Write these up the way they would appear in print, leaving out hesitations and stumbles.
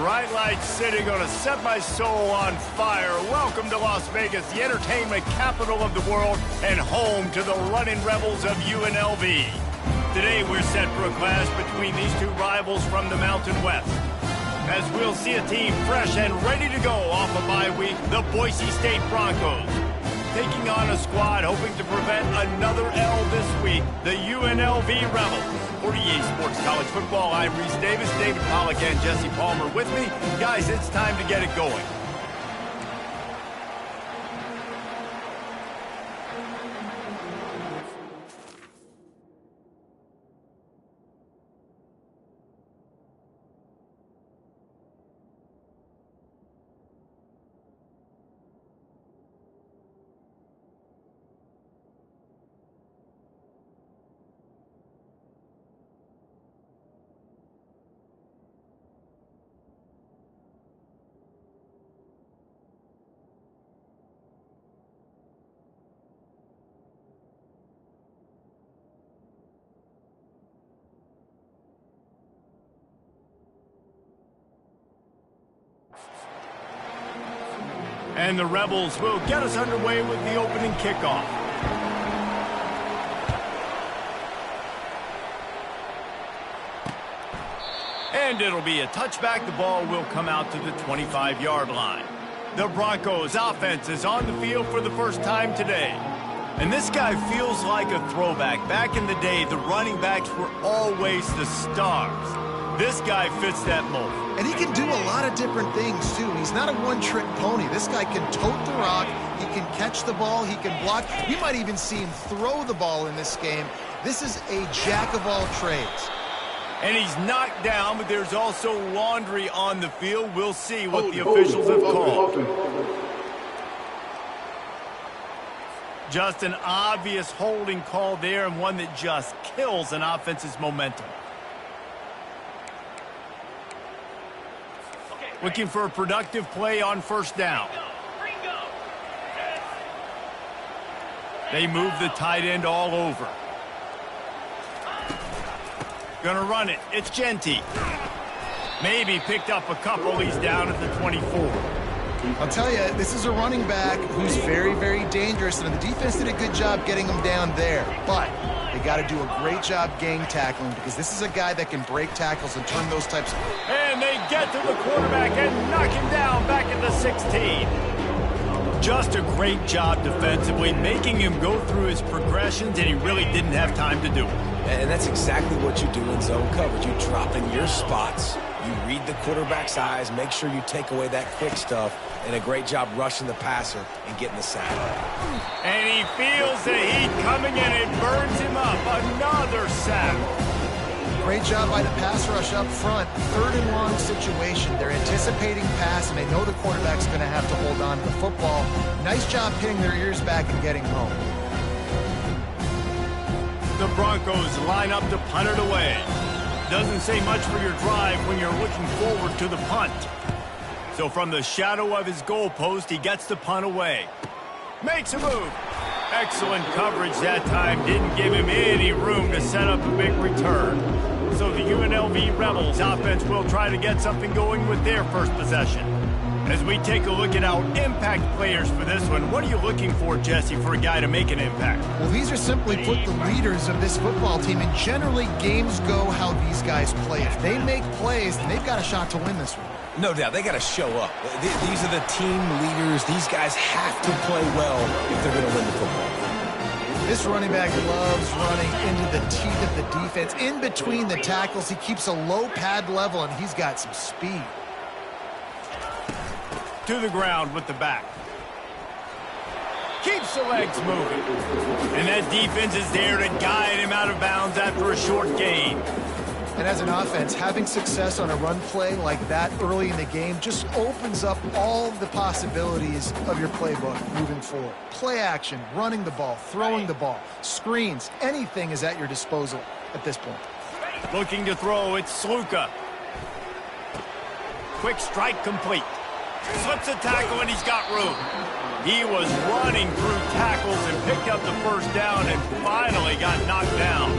bright lights sitting on to set my soul on fire. Welcome to Las Vegas, the entertainment capital of the world and home to the running rebels of UNLV. Today we're set for a clash between these two rivals from the Mountain West, as we'll see a team fresh and ready to go off a bye week, the Boise State Broncos, taking on a squad hoping to prevent another L this week, the UNLV Rebels. For EA Sports College Football, I'm Reese Davis, David Pollack, and Jesse Palmer with me. Guys, it's time to get it going. And the Rebels will get us underway with the opening kickoff. And it'll be a touchback. The ball will come out to the 25-yard line. The Broncos offense is on the field for the first time today. And this guy feels like a throwback. Back in the day, the running backs were always the stars. This guy fits that mold. And he can do a lot of different things, too. He's not a one-trick pony. This guy can tote the rock. He can catch the ball. He can block. You might even see him throw the ball in this game. This is a jack of all trades. And he's knocked down, but there's also laundry on the field. We'll see what the officials have called. Just an obvious holding call there, and one that just kills an offense's momentum. Looking for a productive play on first down. They move the tight end all over. Gonna run it. It's Genty. Maybe picked up a couple. He's down at the 24. I'll tell you, this is a running back who's very, very dangerous, and the defense did a good job getting him down there. But they got to do a great job gang tackling, because this is a guy that can break tackles and turn those types of... And they get to the quarterback and knock him down back at the 16. Just a great job defensively, making him go through his progressions, and he really didn't have time to do it. And that's exactly what you do in zone coverage. You drop in your spots. You read the quarterback's eyes, make sure you take away that quick stuff, and a great job rushing the passer and getting the sack. And he feels the heat coming and it burns him up. Another sack. Great job by the pass rush up front. 3rd and long situation. They're anticipating pass, and they know the quarterback's going to have to hold on to the football. Nice job pinning their ears back and getting home. The Broncos line up to punt it away. Doesn't say much for your drive when you're looking forward to the punt. So from the shadow of his goalpost, he gets the punt away. Makes a move. Excellent coverage that time. Didn't give him any room to set up a big return. So the UNLV Rebels offense will try to get something going with their first possession. As we take a look at our impact players for this one, what are you looking for, Jesse, for a guy to make an impact? Well, these are simply put the leaders of this football team, and generally games go how these guys play. If they make plays, then they've got a shot to win this one. No doubt, they got to show up. These are the team leaders. These guys have to play well if they're going to win the football. This running back loves running into the teeth of the defense. In between the tackles, he keeps a low pad level, and he's got some speed. To the ground with the back. Keeps the legs moving. And that defense is there to guide him out of bounds after a short gain. And as an offense, having success on a run play like that early in the game just opens up all the possibilities of your playbook moving forward. Play action, running the ball, throwing the ball, screens, anything is at your disposal at this point. Looking to throw, it's Sluka. Quick strike complete. Slips a tackle and he's got room. He was running through tackles and picked up the first down and finally got knocked down.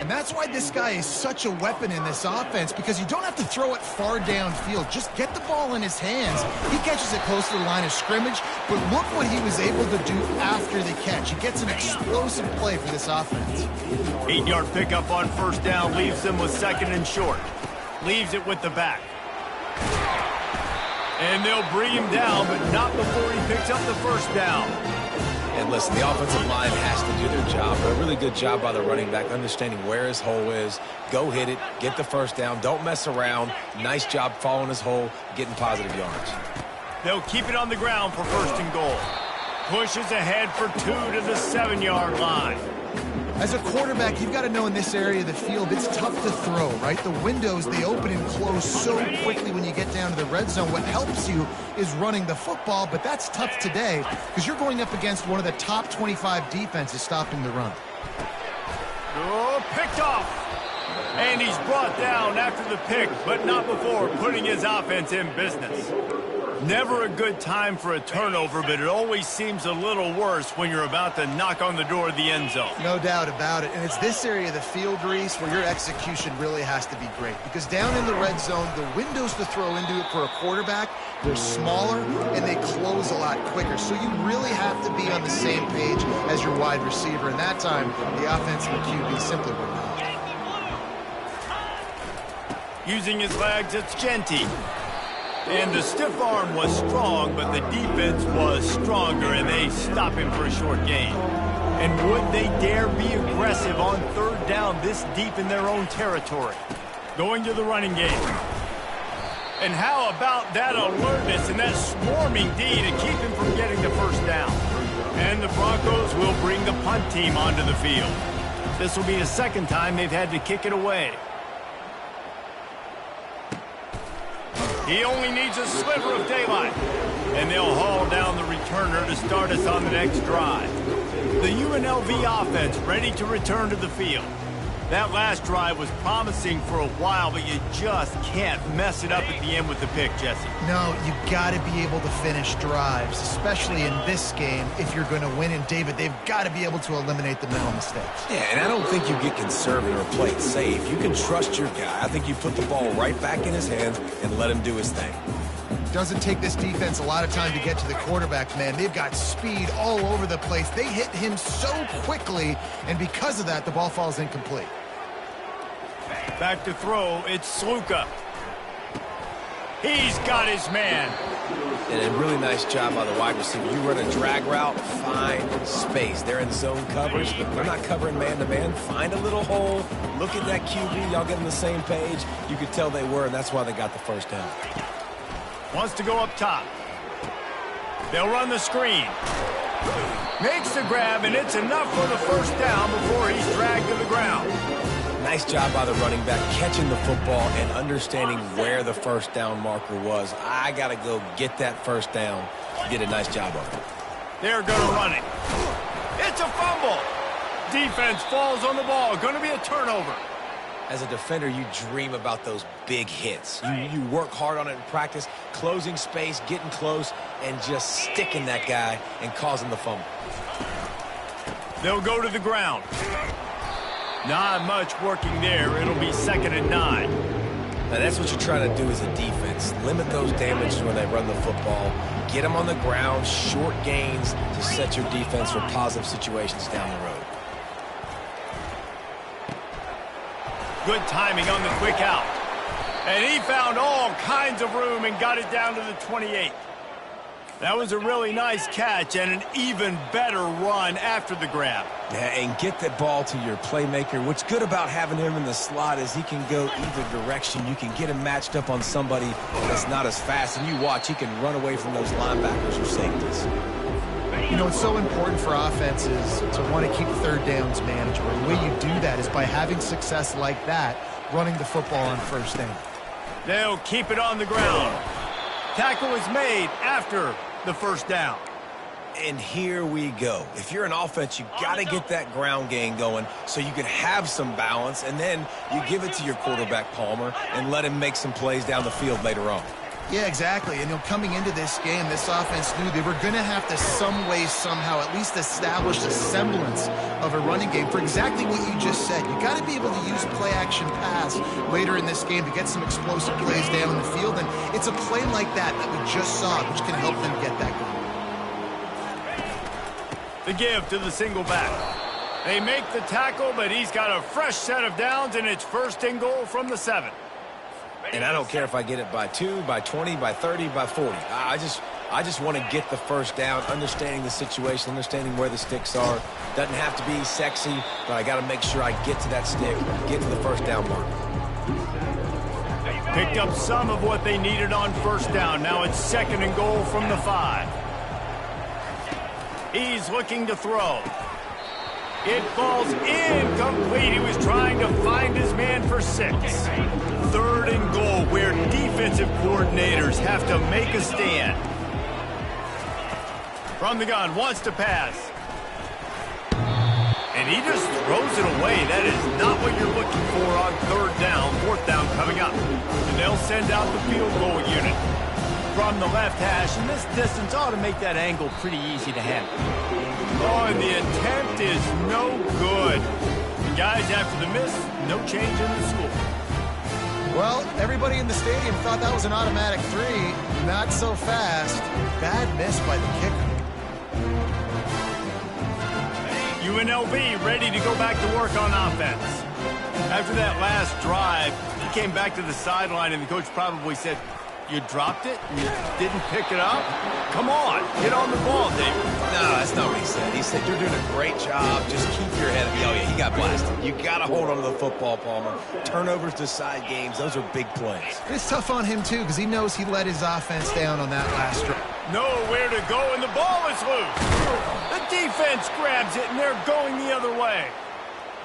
And that's why this guy is such a weapon in this offense, because you don't have to throw it far downfield. Just get the ball in his hands. He catches it close to the line of scrimmage, but look what he was able to do after the catch. He gets an explosive play for this offense. 8-yard pickup on first down leaves them with second and short. Leaves it with the back. And they'll bring him down, but not before he picks up the first down. And listen, the offensive line has to do their job, but a really good job by the running back understanding where his hole is. Go hit it, get the first down, don't mess around. Nice job following his hole, getting positive yards. They'll keep it on the ground for first and goal. Pushes ahead for 2 to the 7-yard line. As a quarterback, you've got to know in this area of the field, it's tough to throw, right? The windows, they open and close so quickly when you get down to the red zone. What helps you is running the football, but that's tough today because you're going up against one of the top 25 defenses stopping the run. Oh, picked off. And he's brought down after the pick, but not before putting his offense in business. Never a good time for a turnover, but it always seems a little worse when you're about to knock on the door of the end zone. No doubt about it. And it's this area of the field, Reese, where your execution really has to be great. Because down in the red zone, the windows to throw into it for a quarterback, they're smaller and they close a lot quicker. So you really have to be on the same page as your wide receiver. And that time, the offensive QB simply would not. Using his legs, it's Genty. And the stiff arm was strong, but the defense was stronger, and they stop him for a short gain. And would they dare be aggressive on third down this deep in their own territory? Going to the running game. And how about that alertness and that swarming D to keep him from getting the first down? And the Broncos will bring the punt team onto the field. This will be the second time they've had to kick it away. He only needs a sliver of daylight. And they'll haul down the returner to start us on the next drive. The UNLV offense ready to return to the field. That last drive was promising for a while, but you just can't mess it up at the end with the pick, Jesse. No, you got to be able to finish drives, especially in this game if you're going to win. And, David, they've got to be able to eliminate the mental mistakes. Yeah, and I don't think you get conservative or play it safe. You can trust your guy. I think you put the ball right back in his hands and let him do his thing. Doesn't take this defense a lot of time to get to the quarterback, man. They've got speed all over the place. They hit him so quickly, and because of that, the ball falls incomplete. Back to throw, it's Sluka. He's got his man. And a really nice job by the wide receiver. You run a drag route, find space. They're in zone coverage, but they're not covering man-to-man. Find a little hole. Look at that QB. Y'all get on the same page. You could tell they were, and that's why they got the first down. Wants to go up top. They'll run the screen. Makes the grab, and it's enough for the first down before he's dragged to the ground. Nice job by the running back catching the football and understanding where the first down marker was. I got to go get that first down. Did a nice job of it. They're going to run it. It's a fumble. Defense falls on the ball. Going to be a turnover. As a defender, you dream about those big hits. You work hard on it in practice, closing space, getting close, and just sticking that guy and causing the fumble. They'll go to the ground. Not much working there. It'll be 2nd and 9. Now, that's what you're trying to do as a defense. Limit those damages when they run the football. Get them on the ground, short gains to set your defense for positive situations down the road. Good timing on the quick out. And he found all kinds of room and got it down to the 28. That was a really nice catch and an even better run after the grab. Yeah, and get the ball to your playmaker. What's good about having him in the slot is he can go either direction. You can get him matched up on somebody that's not as fast. And you watch, he can run away from those linebackers or safeties. You know, it's so important for offenses to want to keep third downs manageable. The way you do that is by having success like that, running the football on first down. They'll keep it on the ground. Tackle is made after the first down. And here we go. If you're an offense, you got to get that ground game going so you can have some balance, and then you give it to your quarterback, Palmer, and let him make some plays down the field later on. Yeah, exactly. And coming into this game, this offense knew they were going to have to some way, somehow, at least establish a semblance of a running game for exactly what you just said. You got to be able to use play-action pass later in this game to get some explosive plays down the field. And it's a play like that we just saw, which can help them get that going. The give to the single back. They make the tackle, but he's got a fresh set of downs, and it's 1st and goal from the 7. And I don't care if I get it by 2, by 20, by 30, by 40. I just want to get the first down, understanding the situation, understanding where the sticks are. Doesn't have to be sexy, but I got to make sure I get to that stick, get to the first down mark. Picked up some of what they needed on 1st down. Now it's 2nd and goal from the 5. He's looking to throw. It falls incomplete. He was trying to find his man for 6. 3rd and goal, where defensive coordinators have to make a stand. From the gun, wants to pass. And he just throws it away. That is not what you're looking for on 3rd down. 4th down coming up. And they'll send out the field goal unit from the left hash. And this distance ought to make that angle pretty easy to handle. Oh, and the attempt is no good. And guys, after the miss, no change in the score. Well, everybody in the stadium thought that was an automatic 3. Not so fast. Bad miss by the kicker. UNLV ready to go back to work on offense. After that last drive, he came back to the sideline, and the coach probably said, "You dropped it? You didn't pick it up? Come on, get on the ball, David." No, that's not what he said. He said, "You're doing a great job. Just keep your head up." Oh, yeah, he got blasted. You got to hold on to the football, Palmer. Turnovers decide games. Those are big plays. It's tough on him, too, because he knows he let his offense down on that last drive. Nowhere to go, and the ball is loose. The defense grabs it, and they're going the other way.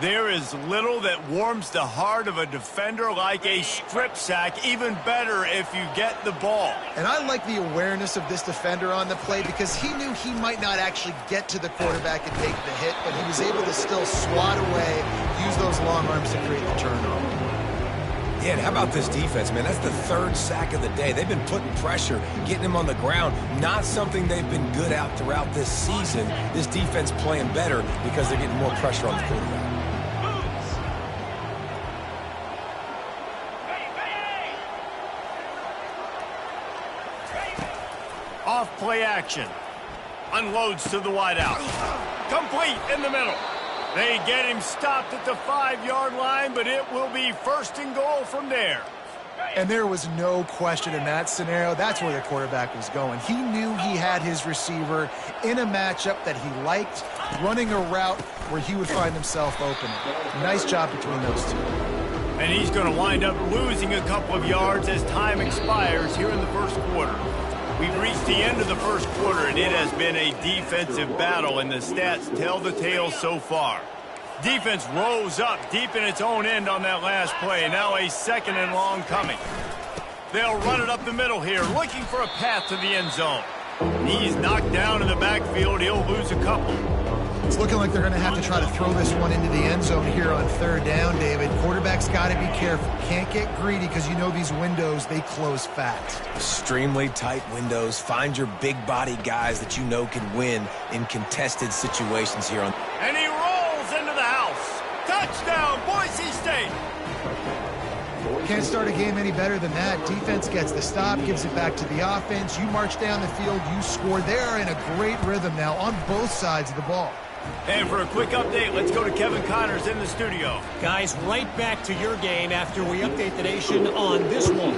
There is little that warms the heart of a defender like a strip sack. Even better if you get the ball. And I like the awareness of this defender on the play because he knew he might not actually get to the quarterback and take the hit, but he was able to still swat away, use those long arms to create the turnover. Yeah, and how about this defense, man? That's the 3rd sack of the day. They've been putting pressure, getting him on the ground. Not something they've been good at throughout this season. This defense playing better because they're getting more pressure on the quarterback. Off play action. Unloads to the wideout. Complete in the middle. They get him stopped at the 5-yard line, but it will be 1st and goal from there. And there was no question in that scenario. That's where the quarterback was going. He knew he had his receiver in a matchup that he liked, running a route where he would find himself open. Nice job between those two. And he's going to wind up losing a couple of yards as time expires here in the 1st quarter. We've reached the end of the 1st quarter, and it has been a defensive battle, and the stats tell the tale so far. Defense rose up deep in its own end on that last play. Now a 2nd and long coming. They'll run it up the middle here, looking for a path to the end zone. He's knocked down in the backfield. He'll lose a couple. It's looking like they're going to have to try to throw this one into the end zone here on 3rd down, David. Quarterback's got to be careful. Can't get greedy because you know these windows, they close fast. Extremely tight windows. Find your big body guys that you know can win in contested situations here on. And he rolls into the house. Touchdown, Boise State. Can't start a game any better than that. Defense gets the stop, gives it back to the offense. You march down the field, you score. They are in a great rhythm now on both sides of the ball. And for a quick update, let's go to Kevin Connors in the studio. Guys, right back to your game after we update the nation on this one.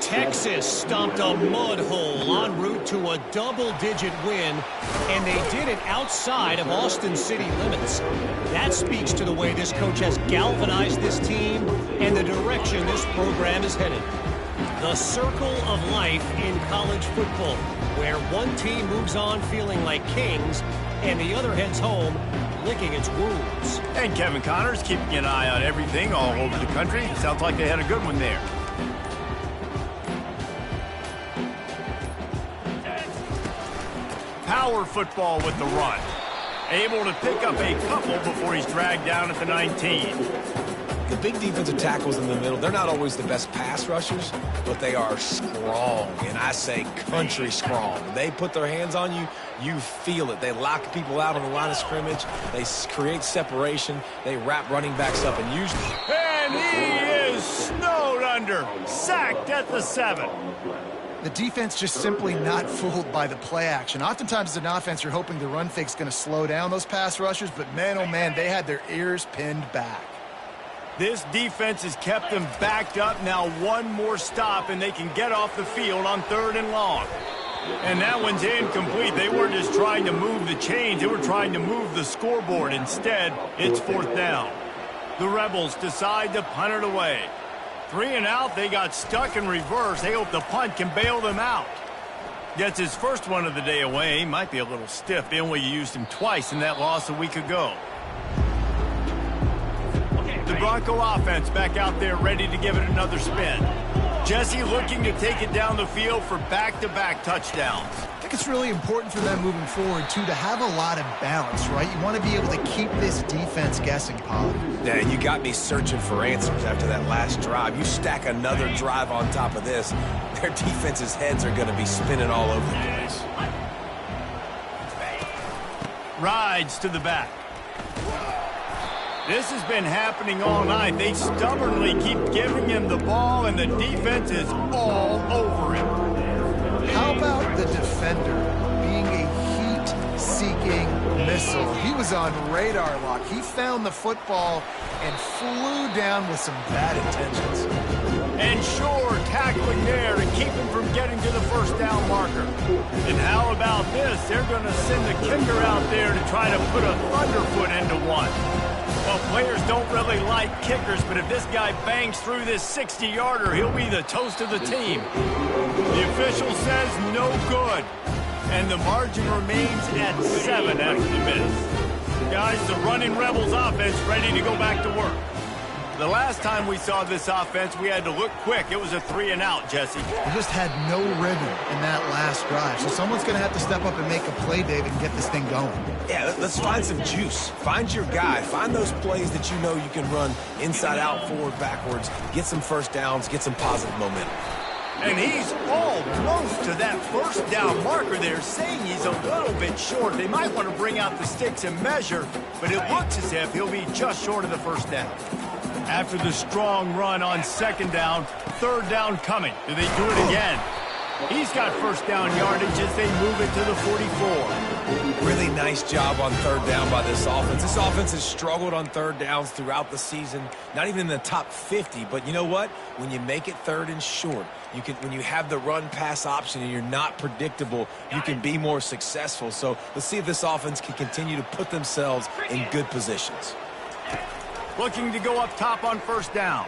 Texas stomped a mud hole en route to a double-digit win, and they did it outside of Austin city limits. That speaks to the way this coach has galvanized this team and the direction this program is headed. The circle of life in college football, where one team moves on feeling like kings and the other heads home licking its wounds. And Kevin Connors keeping an eye on everything all over the country. Sounds like they had a good one there. Power football with the run. Able to pick up a couple before he's dragged down at the 19. The big defensive tackles in the middle, they're not always the best pass rushers, but they are strong, and I say country strong. They put their hands on you, you feel it. They lock people out on the line of scrimmage. They create separation. They wrap running backs up, and usually... And he is snowed under, sacked at the 7. The defense just simply not fooled by the play action. Oftentimes as an offense, you're hoping the run fake's going to slow down those pass rushers, but man, oh man, they had their ears pinned back. This defense has kept them backed up. Now one more stop, and they can get off the field on 3rd and long. And that one's incomplete. They weren't just trying to move the chains. They were trying to move the scoreboard. Instead, it's 4th down. The Rebels decide to punt it away. 3 and out, they got stuck in reverse. They hope the punt can bail them out. Gets his first one of the day away. He might be a little stiff. They only used him twice in that loss a week ago. The Bronco offense back out there ready to give it another spin. Jesse looking to take it down the field for back-to-back touchdowns. I think it's really important for them moving forward, too, to have a lot of balance, right? You want to be able to keep this defense guessing, Pollard. Yeah, you got me searching for answers after that last drive. You stack another drive on top of this, their defense's heads are going to be spinning all over the place. Rides to the back. This has been happening all night. They stubbornly keep giving him the ball, and the defense is all over him. How about the defender being a heat-seeking missile? He was on radar lock. He found the football and flew down with some bad intentions. And sure, tackling there to keep him from getting to the 1st down marker. And how about this? They're going to send the kicker out there to try to put a thunderfoot into one. Well, players don't really like kickers, but if this guy bangs through this 60-yarder, he'll be the toast of the team. The official says no good, and the margin remains at 7 after the miss. Guys, the running Rebels offense ready to go back to work. The last time we saw this offense, we had to look quick. It was a 3 and out, Jesse. They just had no rhythm in that last drive. So someone's going to have to step up and make a play, David, and get this thing going. Yeah, let's find some juice. Find your guy. Find those plays that you know you can run inside out, forward, backwards. Get some 1st downs. Get some positive momentum. And he's almost to that 1st down marker. They're saying he's a little bit short. They might want to bring out the sticks and measure, but it looks as if he'll be just short of the 1st down. After the strong run on 2nd down, 3rd down coming. Do they do it again? He's got 1st down yardage as they move it to the 44. Really nice job on 3rd down by this offense. This offense has struggled on 3rd downs throughout the season. Not even in the top 50, but you know what? When you make it 3rd and short, when you have the run-pass option and you're not predictable, you can be more successful. So let's see if this offense can continue to put themselves in good positions. Looking to go up top on 1st down.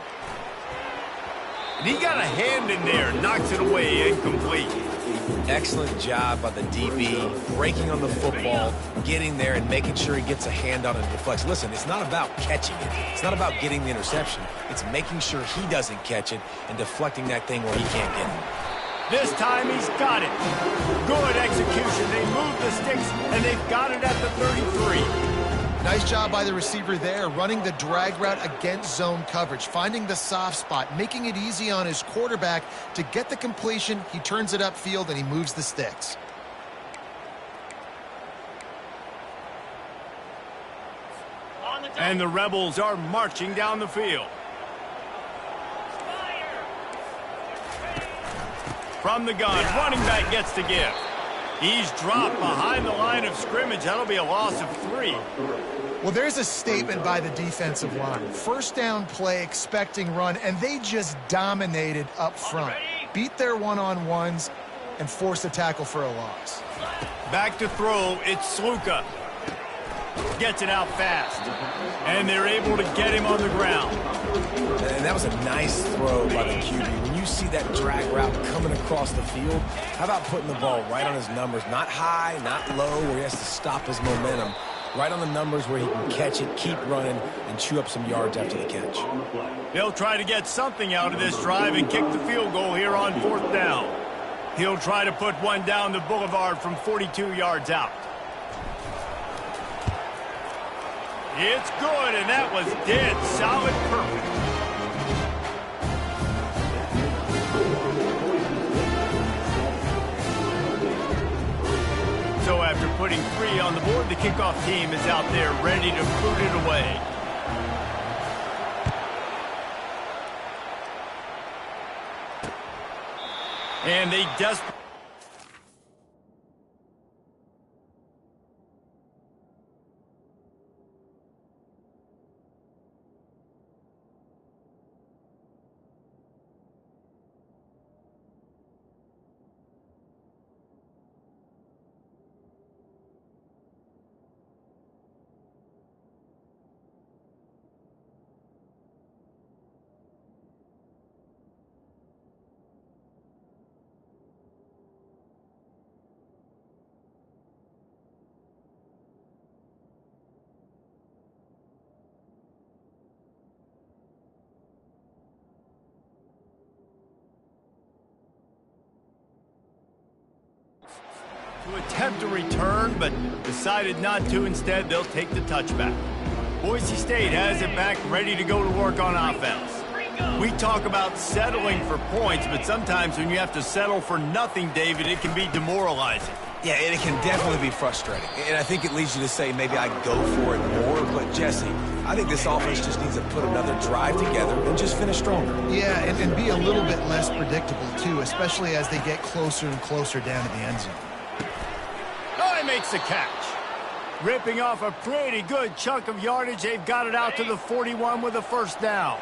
And he got a hand in there, knocks it away, incomplete. Excellent job by the DB, breaking on the football, getting there and making sure he gets a hand on it and deflects. Listen, it's not about catching it. It's not about getting the interception. It's making sure he doesn't catch it and deflecting that thing where he can't get it. This time he's got it. Good execution. They move the sticks, and they've got it at the 33. Nice job by the receiver there, running the drag route against zone coverage, finding the soft spot, making it easy on his quarterback to get the completion. He turns it upfield, and he moves the sticks. And the Rebels are marching down the field. From the gun, running back gets to give. He's dropped behind the line of scrimmage. That'll be a loss of 3. Well, there's a statement by the defensive line. 1st down play, expecting run, and they just dominated up front. Beat their one-on-ones and forced a tackle for a loss. Back to throw, it's Sluka. Gets it out fast. And they're able to get him on the ground. And that was a nice throw by the QB. When you see that drag route coming across the field, how about putting the ball right on his numbers? Not high, not low, where he has to stop his momentum. Right on the numbers where he can catch it, keep running, and chew up some yards after the catch. They'll try to get something out of this drive and kick the field goal here on 4th down. He'll try to put one down the boulevard from 42 yards out. It's good, and that was dead solid perfect. So after putting 3 on the board, the kickoff team is out there ready to boot it away. And they just... to attempt a return, but decided not to. Instead, they'll take the touchback. Boise State has it back, ready to go to work on offense. We talk about settling for points, but sometimes when you have to settle for nothing, David, it can be demoralizing. Yeah, and it can definitely be frustrating. And I think it leads you to say maybe I go for it more. But, Jesse, I think this offense just needs to put another drive together and just finish stronger. Yeah, and be a little bit less predictable, too, especially as they get closer and closer down to the end zone. Oh, he makes the catch. Ripping off a pretty good chunk of yardage. They've got it out to the 41 with a first down.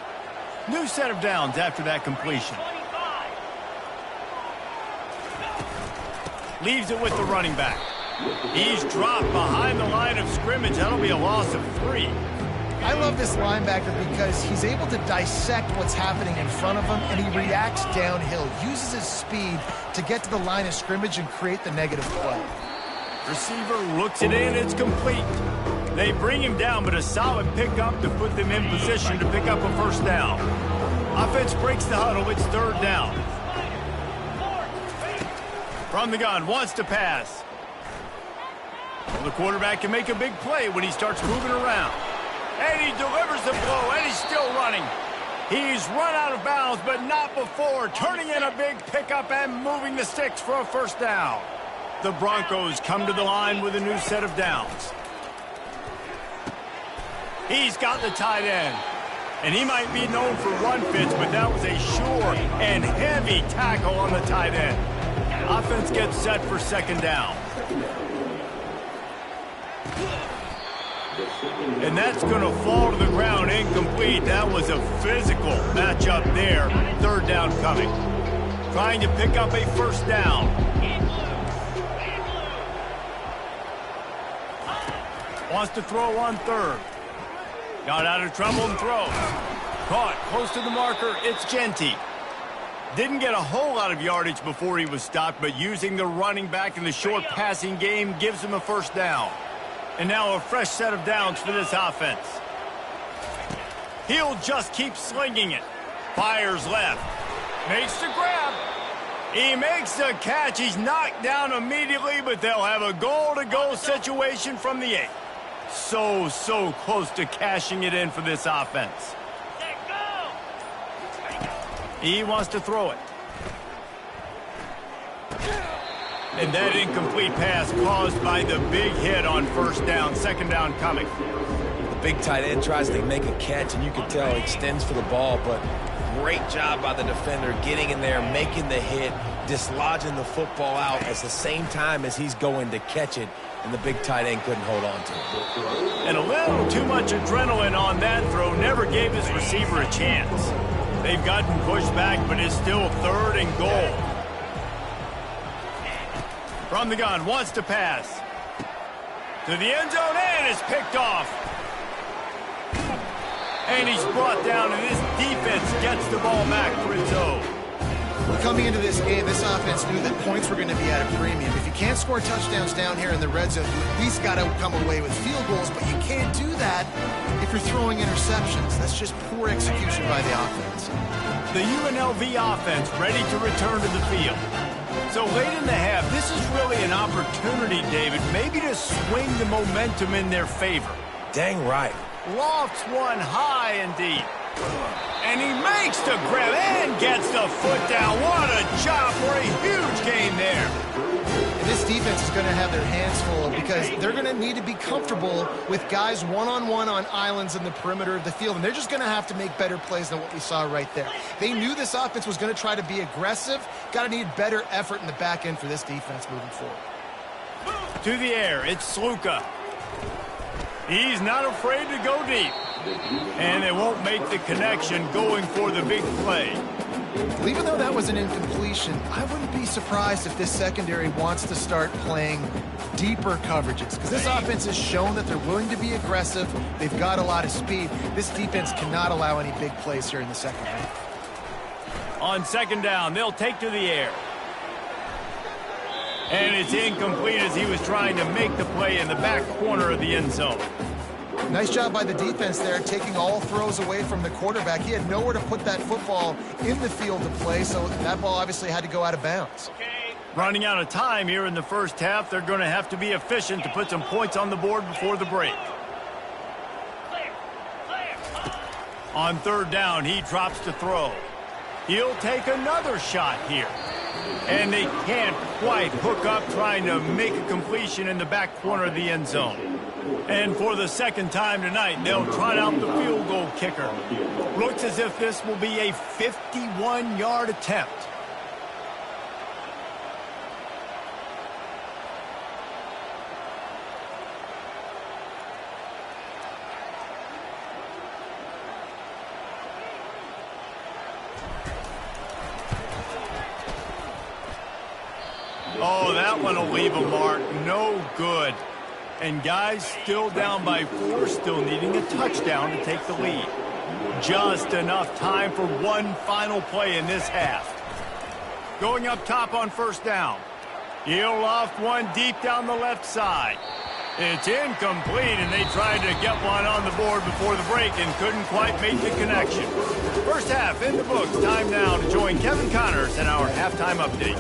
New set of downs after that completion. Leaves it with the running back. He's dropped behind the line of scrimmage. That'll be a loss of 3. I love this linebacker because he's able to dissect what's happening in front of him, and he reacts downhill, uses his speed to get to the line of scrimmage and create the negative play. Receiver looks it in. It's complete. They bring him down, but a solid pickup to put them in position to pick up a first down. Offense breaks the huddle. It's third down. From the gun, wants to pass. Well, the quarterback can make a big play when he starts moving around. And he delivers the blow, and he's still running. He's run out of bounds, but not before. Turning in a big pickup and moving the sticks for a first down. The Broncos come to the line with a new set of downs. He's got the tight end. And he might be known for run fits, but that was a sure and heavy tackle on the tight end. Offense gets set for second down. And that's going to fall to the ground incomplete. That was a physical matchup there. Third down coming. Trying to pick up a first down. Wants to throw on third. Got out of trouble and throws. Caught close to the marker. It's Genty. Didn't get a whole lot of yardage before he was stopped, but using the running back in the short passing game gives him a first down. And now a fresh set of downs for this offense. He'll just keep slinging it. Fires left. Makes the grab. He makes the catch. He's knocked down immediately, but they'll have a goal-to-goal situation from the 8. So close to cashing it in for this offense. He wants to throw it. And that incomplete pass caused by the big hit on first down. Second down coming. The big tight end tries to make a catch, and you can tell he extends for the ball, but great job by the defender getting in there, making the hit, dislodging the football out at the same time as he's going to catch it, and the big tight end couldn't hold on to it. And a little too much adrenaline on that throw. Never gave his receiver a chance. They've gotten pushed back, but it's still third and goal. From the gun, wants to pass. To the end zone, and it's picked off. And he's brought down, and this defense gets the ball back for its own. Well, coming into this game, this offense knew that points were going to be at a premium. If you can't score touchdowns down here in the red zone, you at least got to come away with field goals, but you can't do that if you're throwing interceptions. That's just poor execution by the offense. The UNLV offense ready to return to the field. So late in the half, this is really an opportunity, David, maybe to swing the momentum in their favor. Dang right. Lofts one high and deep. And he makes the grab and gets the foot down. What a job for a huge gain there. And this defense is going to have their hands full because they're going to need to be comfortable with guys one-on-one on islands in the perimeter of the field. And they're just going to have to make better plays than what we saw right there. They knew this offense was going to try to be aggressive. Got to need better effort in the back end for this defense moving forward. To the air, it's Sluka. He's not afraid to go deep. And they won't make the connection going for the big play. Well, even though that was an incompletion, I wouldn't be surprised if this secondary wants to start playing deeper coverages because this offense has shown that they're willing to be aggressive. They've got a lot of speed. This defense cannot allow any big plays here in the second half. On second down, they'll take to the air. And it's incomplete as he was trying to make the play in the back corner of the end zone. Nice job by the defense there, taking all throws away from the quarterback. He had nowhere to put that football in the field to play, so that ball obviously had to go out of bounds. Running out of time here in the first half, they're going to have to be efficient to put some points on the board before the break. On third down, he drops to throw. He'll take another shot here. And they can't quite hook up trying to make a completion in the back corner of the end zone. And for the second time tonight, they'll trot out the field goal kicker. Looks as if this will be a 51-yard attempt. Oh, that one will leave a mark. No good. And guys, still down by 4, still needing a touchdown to take the lead. Just enough time for one final play in this half. Going up top on first down. He'll loft one deep down the left side. It's incomplete, and they tried to get one on the board before the break and couldn't quite make the connection. First half in the books. Time now to join Kevin Connors in our halftime update.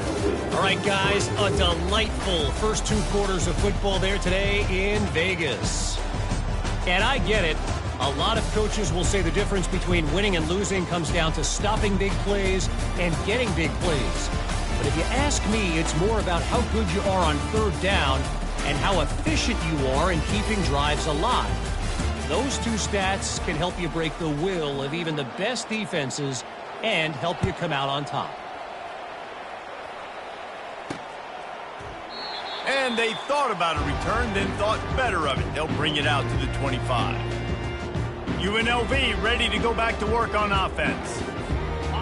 All right, guys, a delightful first 2 quarters of football there today in Vegas. And I get it. A lot of coaches will say the difference between winning and losing comes down to stopping big plays and getting big plays. But if you ask me, it's more about how good you are on third down and how efficient you are in keeping drives alive. Those 2 stats can help you break the will of even the best defenses and help you come out on top. And they thought about a return, then thought better of it. They'll bring it out to the 25. UNLV ready to go back to work on offense.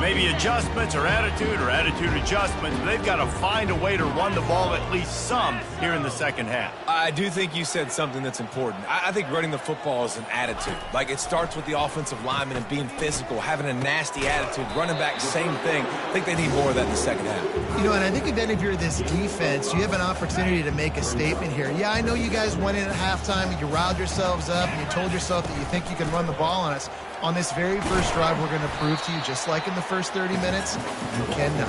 Maybe adjustments or attitude adjustments, but they've got to find a way to run the ball at least some here in the second half. I do think you said something that's important. I think running the football is an attitude. Like, it starts with the offensive lineman and being physical, having a nasty attitude. Running back, same thing. I think they need more of that in the second half. You know, and I think if you're this defense, you have an opportunity to make a statement here. Yeah, I know you guys went in at halftime and you riled yourselves up and you told yourself that you think you can run the ball on us. On this very first drive, we're going to prove to you, just like in the first 30 minutes, you cannot.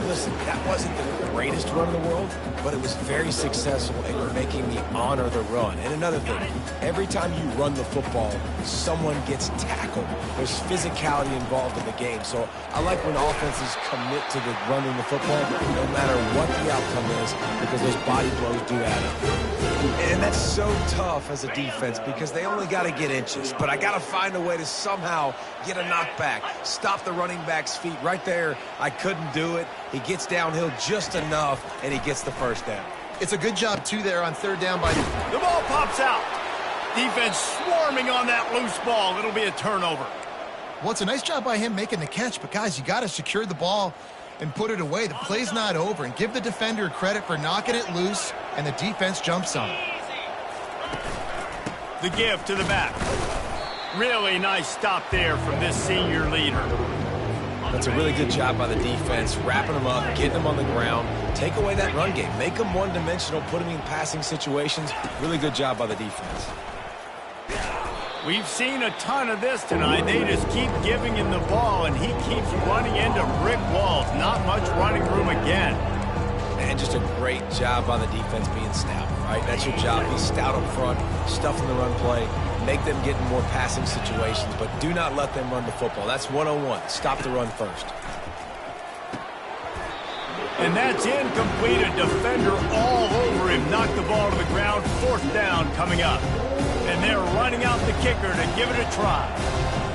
Listen, that wasn't the greatest run in the world, but it was very successful, and you're making me honor the run. And another thing, every time you run the football, someone gets tackled. There's physicality involved in the game. So I like when offenses commit to the running the football, no matter what the outcome is, because those body blows do add up. And that's so tough as a defense because they only got to get inches. But I got to find a way to somehow get a knockback, stop the running back's feet. Right there, I couldn't do it. He gets downhill just enough, and he gets the first down. It's a good job, too, there on third down by the ball pops out. Defense swarming on that loose ball. It'll be a turnover. Well, it's a nice job by him making the catch, but, guys, you got to secure the ball and put it away. The play's not over, and give the defender credit for knocking it loose, and the defense jumps on it. The give to the back. Really nice stop there from this senior leader. That's a really good job by the defense, wrapping them up, getting them on the ground, take away that run game, make them one-dimensional, put them in passing situations. Really good job by the defense. We've seen a ton of this tonight. They just keep giving him the ball, and he keeps running into brick walls. Not much running room again. And just a great job by the defense being snapped. right? That's your job. Be stout up front, stuff in the run play, make them get in more passing situations, but do not let them run the football. That's 101. Stop the run first. And that's incomplete. A defender all over him. Knocked the ball to the ground. 4th down coming up. And they're running out the kicker to give it a try.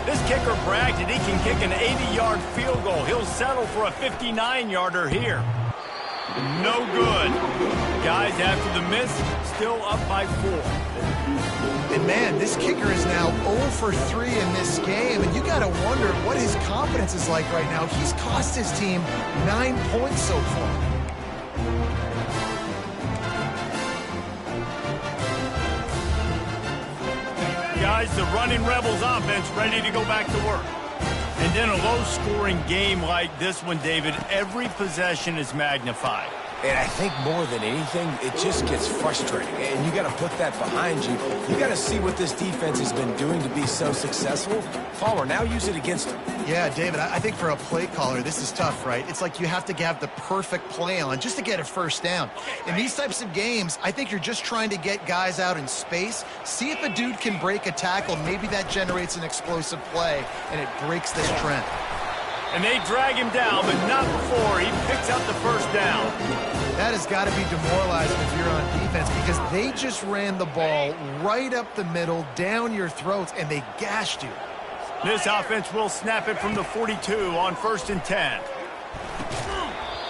This kicker bragged that he can kick an 80-yard field goal. He'll settle for a 59-yarder here. No good. Guys, after the miss, still up by 4. And man, this kicker is now 0 for 3 in this game, and you got to wonder what his confidence is like right now. He's cost his team 9 points so far. Guys, the running Rebels offense ready to go back to work. And in a low-scoring game like this one, David, every possession is magnified. And I think more than anything, it just gets frustrating. And you got to put that behind you. You got to see what this defense has been doing to be so successful. Palmer, now use it against them. Yeah, David, I think for a play caller, this is tough, right? It's like you have to have the perfect play on just to get a first down. In these types of games, I think you're just trying to get guys out in space, see if a dude can break a tackle. Maybe that generates an explosive play, and it breaks this trend. And they drag him down, but not before he picks up the first down. That has got to be demoralizing if you're on defense, because they just ran the ball right up the middle, down your throats, and they gashed you. This offense will snap it from the 42 on 1st and 10.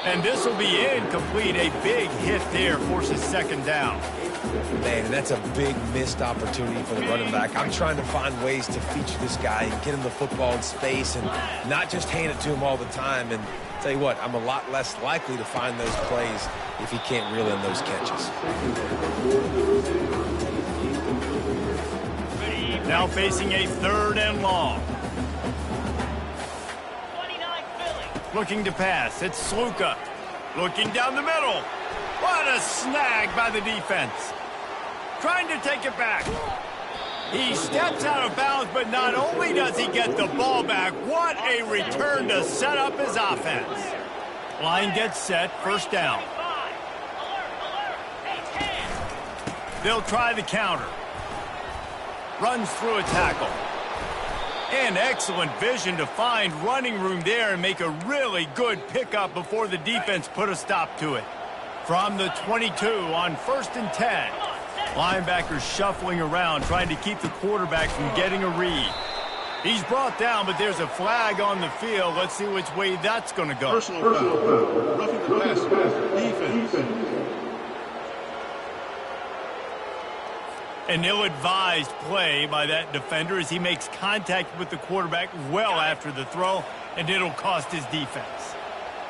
And this will be incomplete. A big hit there forces 2nd down. Man, that's a big missed opportunity for the running back. I'm trying to find ways to feature this guy and get him the football in space and not just hand it to him all the time. And tell you what, I'm a lot less likely to find those plays if he can't reel in those catches. Now facing a 3rd and long. Looking to pass. It's Sluka. Looking down the middle. What a snag by the defense. Trying to take it back. He steps out of bounds, but not only does he get the ball back, what a return to set up his offense. Line gets set, 1st down. They'll try the counter. Runs through a tackle. And excellent vision to find running room there and make a really good pickup before the defense put a stop to it. From the 22 on 1st and 10. Linebackers shuffling around, trying to keep the quarterback from getting a read. He's brought down, but there's a flag on the field. Let's see which way that's going to go. Personal foul. Roughing the passer. Defense. An ill-advised play by that defender as he makes contact with the quarterback well after the throw, and it'll cost his defense.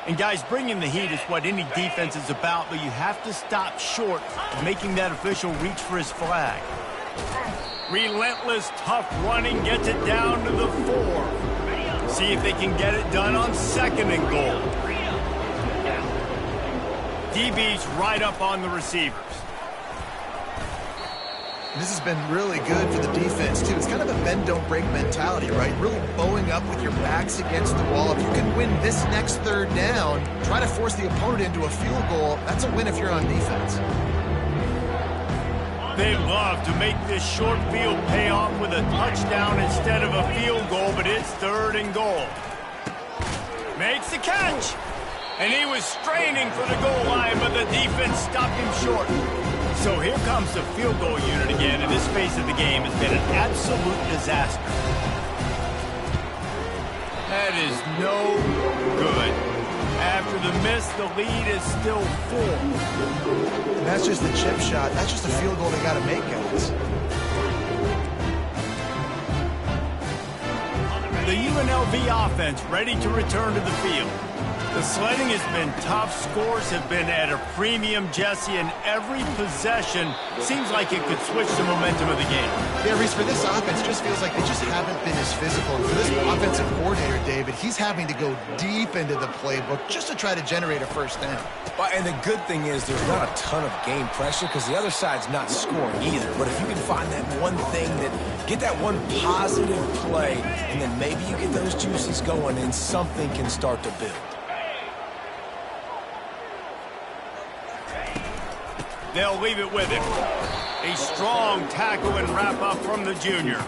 And guys, bringing the heat is what any defense is about, but you have to stop short of making that official reach for his flag. Relentless, tough running gets it down to the 4. See if they can get it done on 2nd and goal. DB's right up on the receivers. This has been really good for the defense, too. It's kind of a bend-don't-break mentality, right? Really bowing up with your backs against the wall. If you can win this next 3rd down, try to force the opponent into a field goal. That's a win if you're on defense. They love to make this short field pay off with a touchdown instead of a field goal, but it's 3rd and goal. Makes the catch. And he was straining for the goal line, but the defense stopped him short. So here comes the field goal unit again, and this phase of the game has been an absolute disaster. That is no good. After the miss, the lead is still 4. And that's just the chip shot. That's just a field goal they got to make, guys. The UNLV offense ready to return to the field. The sledding has been tough. Scores have been at a premium, Jesse, and every possession seems like it could switch the momentum of the game. Yeah, Reese, for this offense, it just feels like they just haven't been as physical. And for this offensive coordinator, David, he's having to go deep into the playbook just to try to generate a 1st down. Well, and the good thing is there's not a ton of game pressure because the other side's not scoring either. But if you can find that one thing, get that one positive play, and then maybe you get those juices going and something can start to build. They'll leave it with him. A strong tackle and wrap-up from the junior.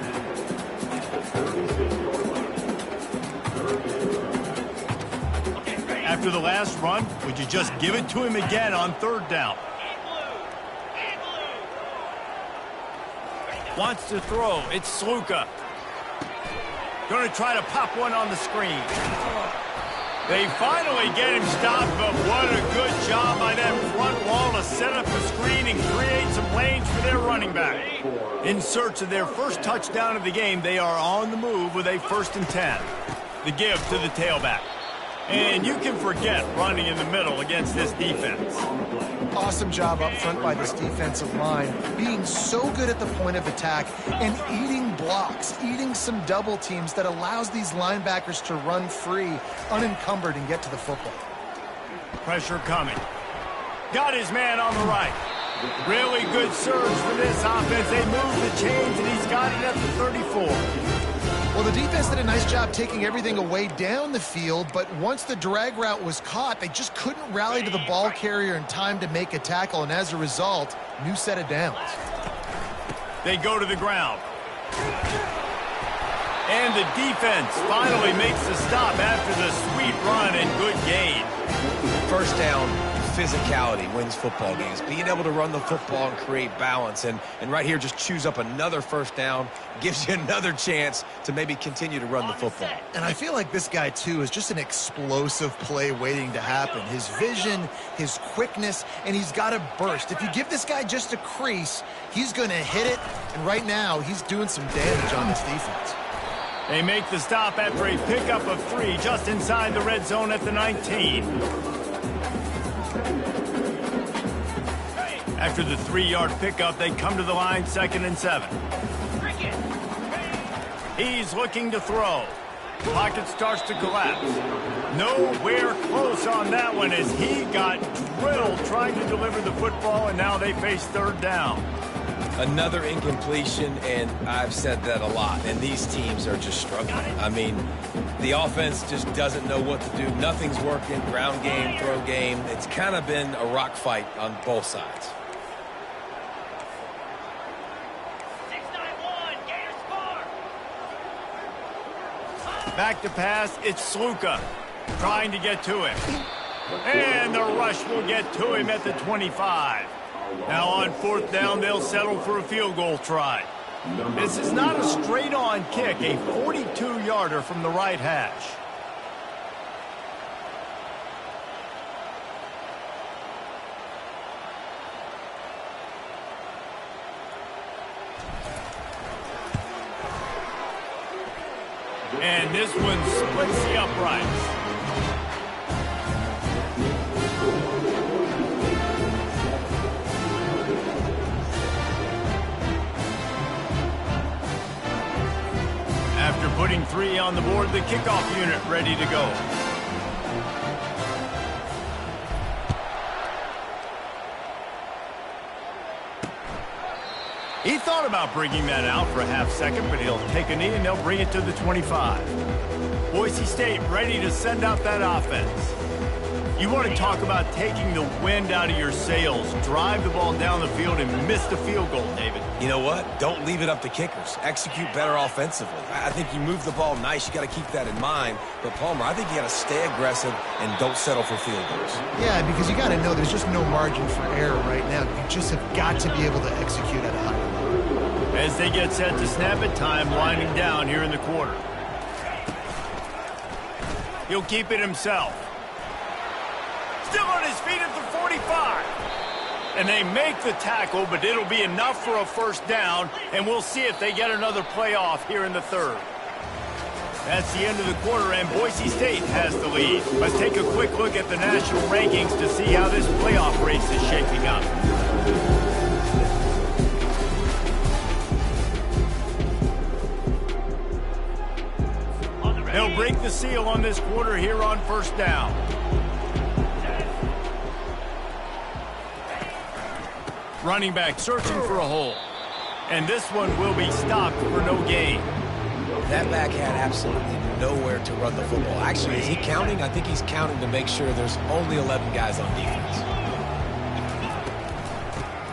After the last run, would you just give it to him again on third down? Wants to throw. It's Sluka. Going to try to pop one on the screen. They finally get him stopped, but what a good job by that front wall to set up the screen and create some lanes for their running back. In search of their first touchdown of the game, they are on the move with a 1st and 10. The give to the tailback. And you can forget running in the middle against this defense. Awesome job up front by this defensive line, being so good at the point of attack and eating blocks, eating some double teams that allows these linebackers to run free, unencumbered, and get to the football. Pressure coming. Got his man on the right. Really good surge for this offense. They move the chains, and he's got it at the 34. Well, the defense did a nice job taking everything away down the field, but once the drag route was caught, they just couldn't rally to the ball carrier in time to make a tackle, and as a result, new set of downs. They go to the ground. And the defense finally makes the stop after the sweet run and good gain. First down, physicality wins football games. Being able to run the football and create balance. And right here, just choose up another first down, gives you another chance to maybe continue to run the football. And I feel like this guy, too, is just an explosive play waiting to happen. His vision, his quickness, and he's got a burst. If you give this guy just a crease, he's going to hit it. And right now, he's doing some damage on this defense. They make the stop after a pickup of 3 just inside the red zone at the 19. After the 3-yard pickup, they come to the line, 2nd and 7. He's looking to throw. Pocket starts to collapse. Nowhere close on that one as he got drilled trying to deliver the football, and now they face 3rd down. Another incompletion, and I've said that a lot, and these teams are just struggling. I mean, the offense just doesn't know what to do. Nothing's working. Ground game, throw game. It's kind of been a rock fight on both sides. Back to pass, it's Sluka trying to get to him. And the rush will get to him at the 25. Now on 4th down, they'll settle for a field goal try. This is not a straight-on kick, a 42-yarder from the right hash. And this one splits the uprights. After putting 3 on the board, the kickoff unit ready to go. He thought about bringing that out for a half second, but he'll take a knee and they'll bring it to the 25. Boise State ready to send out that offense. You want to talk about taking the wind out of your sails. Drive the ball down the field and miss the field goal, David. You know what? Don't leave it up to kickers. Execute better offensively. I think you move the ball nice. You got to keep that in mind. But, Palmer, I think you got to stay aggressive and don't settle for field goals. Yeah, because you got to know there's just no margin for error right now. You just have got to be able to execute at a high level. As they get set to snap it, time winding down here in the quarter. He'll keep it himself. Still on his feet at the 45. And they make the tackle, but it'll be enough for a first down, and we'll see if they get another playoff here in the 3rd. That's the end of the quarter, and Boise State has the lead. Let's take a quick look at the national rankings to see how this playoff race is shaping up. They'll break the seal on this quarter here on first down. Running back searching for a hole. And this one will be stopped for no gain. That back had absolutely nowhere to run the football. Actually, is he counting? I think he's counting to make sure there's only 11 guys on defense.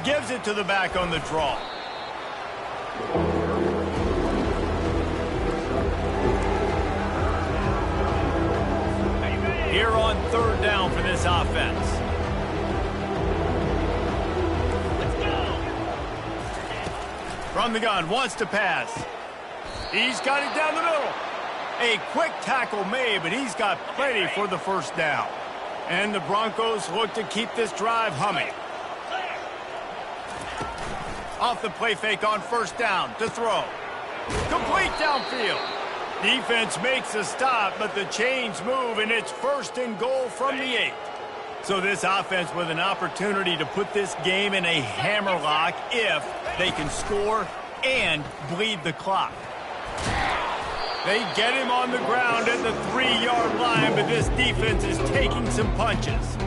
Gives it to the back on the draw. Here on third down for this offense. From the gun, wants to pass. He's got it down the middle. A quick tackle made, but he's got plenty for the first down. And the Broncos look to keep this drive humming. Off the play fake on first down to throw. Complete downfield. Defense makes a stop, but the chains move, and it's first and goal from the 8. So this offense with an opportunity to put this game in a hammerlock if they can score and bleed the clock. They get him on the ground at the 3-yard line, but this defense is taking some punches.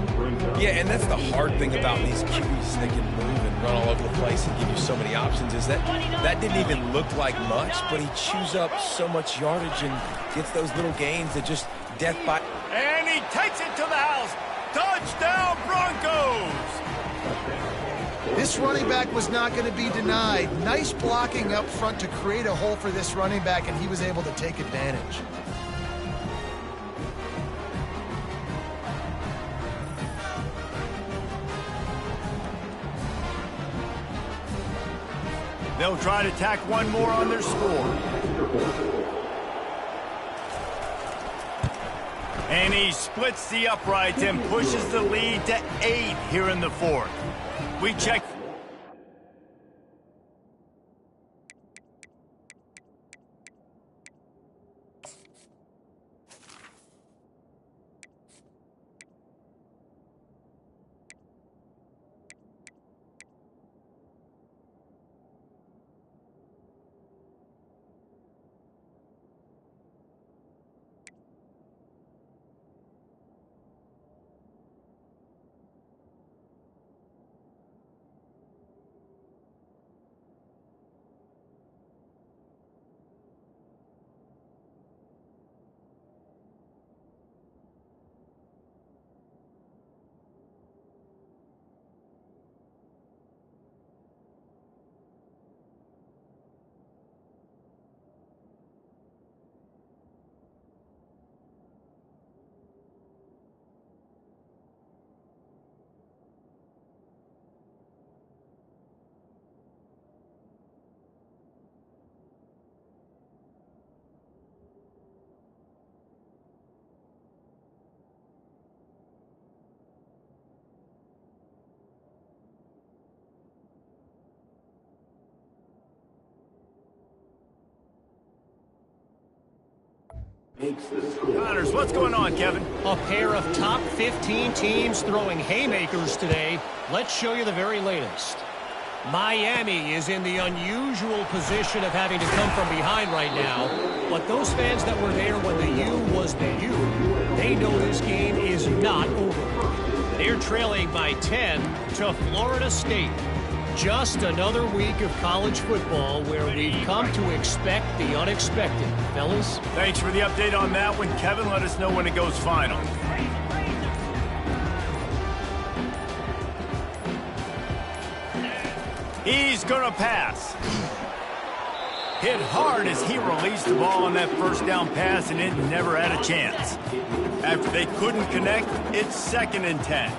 Yeah, and that's the hard thing about these QBs. They can move and run all over the place and give you so many options, is that didn't even look like much, but he chews up so much yardage and gets those little gains that just death by. And he takes it to the house. Touchdown, Broncos! This running back was not going to be denied. Nice blocking up front to create a hole for this running back, and he was able to take advantage. They'll try to tack one more on their score. And he splits the uprights and pushes the lead to 8 here in the fourth. We check. Connors, what's going on, Kevin? A pair of top 15 teams throwing haymakers today. Let's show you the very latest. Miami is in the unusual position of having to come from behind right now. But those fans that were there when the U was the U, they know this game is not over. They're trailing by 10 to Florida State. Just another week of college football where we've come to expect the unexpected. Fellas? Thanks for the update on that one, Kevin. Let us know when it goes final. He's going to pass. Hit hard as he released the ball on that first down pass, and it never had a chance. After they couldn't connect, it's 2nd and 10.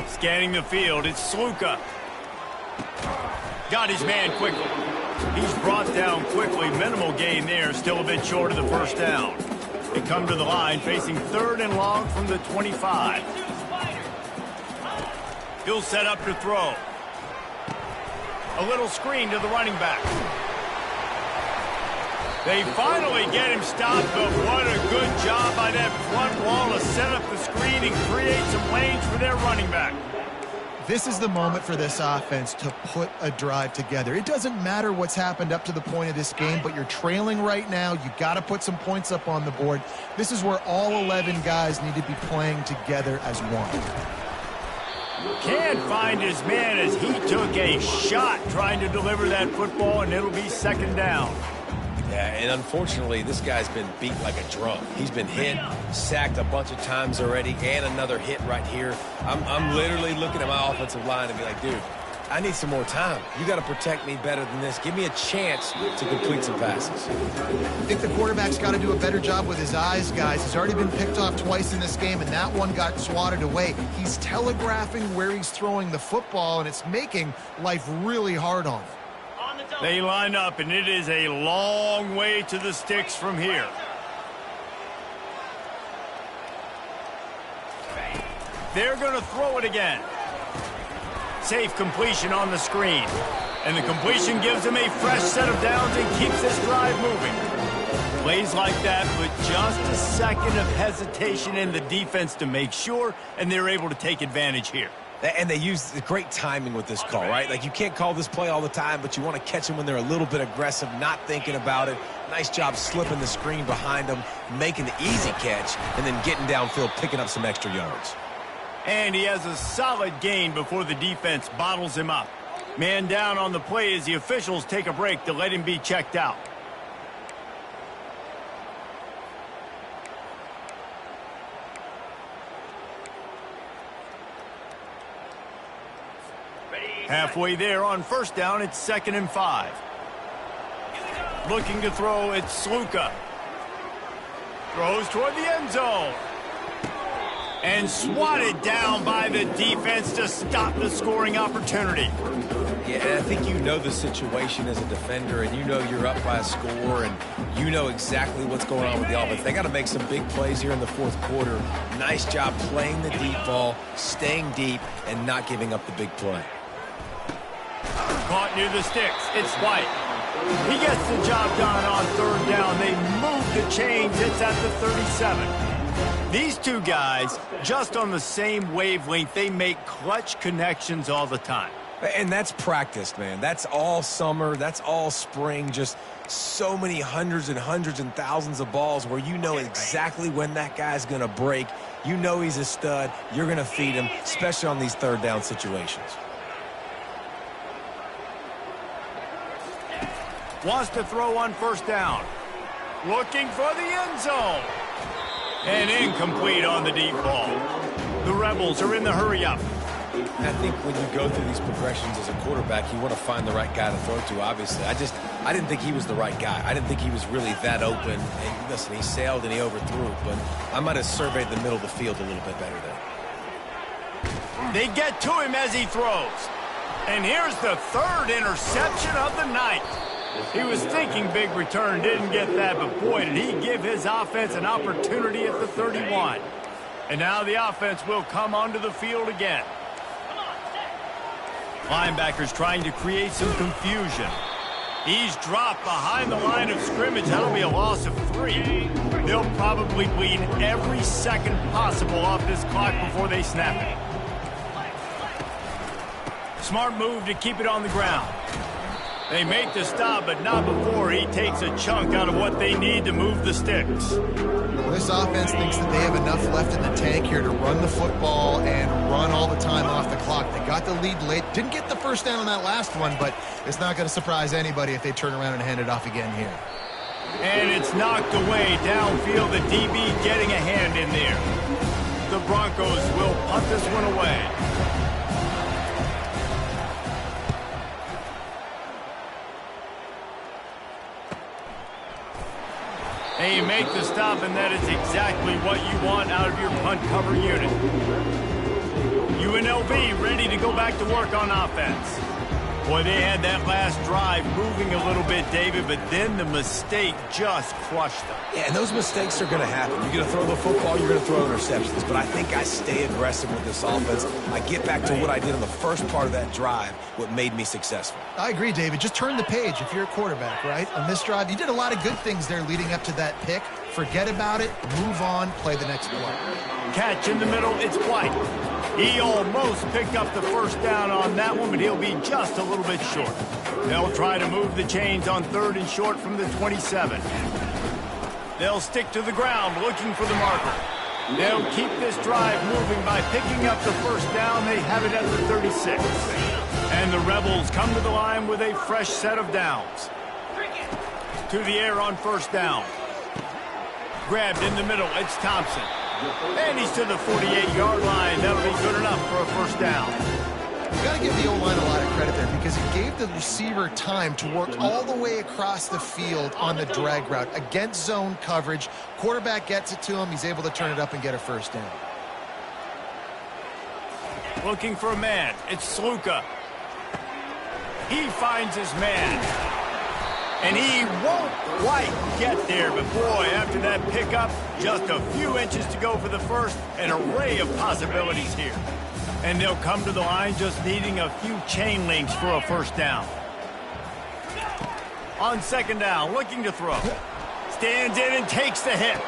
Scanning the field, it's Sluka. Got his man quickly. He's brought down quickly. Minimal gain there, still a bit short of the first down. They come to the line, facing 3rd and long from the 25. He'll set up to throw. A little screen to the running back. They finally get him stopped, but what a good job by that front wall to set up the screen and create some lanes for their running back. This is the moment for this offense to put a drive together. It doesn't matter what's happened up to the point of this game, but you're trailing right now. You got to put some points up on the board. This is where all 11 guys need to be playing together as one. Can't find his man as he took a shot trying to deliver that football, and it'll be 2nd down. Yeah, and unfortunately, this guy's been beat like a drum. He's been hit, sacked a bunch of times already, and another hit right here. I'm literally looking at my offensive line and be like, dude, I need some more time. You got to protect me better than this. Give me a chance to complete some passes. I think the quarterback's got to do a better job with his eyes, guys. He's already been picked off twice in this game, and that one got swatted away. He's telegraphing where he's throwing the football, and it's making life really hard on him. They line up, and it is a long way to the sticks from here. They're going to throw it again. Safe completion on the screen. And the completion gives him a fresh set of downs and keeps this drive moving. Plays like that with just a second of hesitation in the defense to make sure, and they're able to take advantage here. And they use great timing with this call, right? Like, you can't call this play all the time, but you want to catch them when they're a little bit aggressive, not thinking about it. Nice job slipping the screen behind them, making the easy catch, and then getting downfield, picking up some extra yards. And he has a solid gain before the defense bottles him up. Man down on the play as the officials take a break to let him be checked out. Halfway there on first down, it's 2nd and 5. Looking to throw, it's Sluka. Throws toward the end zone. And swatted down by the defense to stop the scoring opportunity. Yeah, and I think you know the situation as a defender, and you know you're up by a score, and you know exactly what's going on with the offense. They got to make some big plays here in the fourth quarter. Nice job playing the deep ball, staying deep, and not giving up the big play. Caught near the sticks. It's White. He gets the job done on 3rd down. They move the chains. It's at the 37. These two guys, just on the same wavelength, they make clutch connections all the time. And that's practiced, man. That's all summer. That's all spring. Just so many hundreds and thousands of balls where you know exactly when that guy's going to break. You know he's a stud. You're going to feed him, especially on these 3rd down situations. Wants to throw on 1st down. Looking for the end zone. And incomplete on the deep ball. The Rebels are in the hurry-up. I think when you go through these progressions as a quarterback, you want to find the right guy to throw to, obviously. I didn't think he was the right guy. I didn't think he was really that open. And listen, he sailed and he overthrew it, but I might have surveyed the middle of the field a little bit better there. They get to him as he throws. And here's the 3rd interception of the night. He was thinking big return, didn't get that, but boy, did he give his offense an opportunity at the 31. And now the offense will come onto the field again. Linebackers trying to create some confusion. He's dropped behind the line of scrimmage. That'll be a loss of 3. They'll probably bleed every second possible off this clock before they snap it. Smart move to keep it on the ground. They make the stop, but not before he takes a chunk out of what they need to move the sticks. Well, this offense thinks that they have enough left in the tank here to run the football and run all the time off the clock. They got the lead late. Didn't get the 1st down on that last one, but it's not going to surprise anybody if they turn around and hand it off again here. And it's knocked away downfield. The DB getting a hand in there. The Broncos will punt this one away. And you make the stop, and that is exactly what you want out of your punt cover unit. UNLV ready to go back to work on offense. Boy, they had that last drive moving a little bit, David, but then the mistake just crushed them. Yeah, and those mistakes are going to happen. You're going to throw the football, you're going to throw interceptions. But I think I stay aggressive with this offense. I get back to what I did in the first part of that drive, what made me successful. I agree, David. Just turn the page if you're a quarterback, right? On this drive, you did a lot of good things there leading up to that pick. Forget about it, move on, play the next play. Catch in the middle, it's White. He almost picked up the 1st down on that one, but he'll be just a little bit short. They'll try to move the chains on 3rd and short from the 27. They'll stick to the ground looking for the marker. They'll keep this drive moving by picking up the 1st down. They have it at the 36. And the Rebels come to the line with a fresh set of downs. To the air on first down. Grabbed in the middle. It's Thompson. And he's to the 48-yard line. That'll be good enough for a first down. You got to give the O-line a lot of credit there because he gave the receiver time to work all the way across the field on the drag route against zone coverage. Quarterback gets it to him. He's able to turn it up and get a first down. Looking for a man. It's Sluka. He finds his man. And he won't quite get there, but boy, after that pickup, just a few inches to go for the first, an array of possibilities here. And they'll come to the line just needing a few chain links for a first down. On second down, looking to throw. Stands in and takes the hit.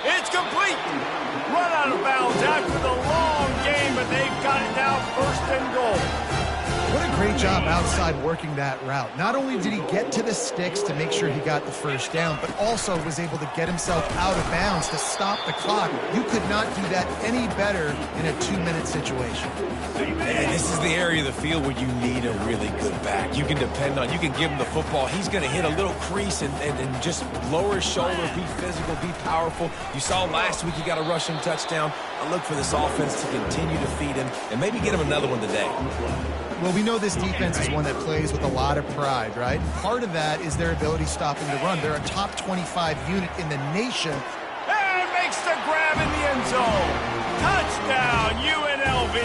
It's complete. Run out of bounds after the long game, but they've got it now first and goal. What a great job outside working that route. Not only did he get to the sticks to make sure he got the first down, but also was able to get himself out of bounds to stop the clock. You could not do that any better in a 2-minute situation. Man, this is the area of the field where you need a really good back. You can depend on, you can give him the football. He's going to hit a little crease and just lower his shoulder, be physical, be powerful. You saw last week he got a rushing touchdown. I look for this offense to continue to feed him and maybe get him another one today. Well, we know this defense is one that plays with a lot of pride, right? Part of that is their ability stopping the run. They're a top 25 unit in the nation. And makes the grab in the end zone. Touchdown, UNLV.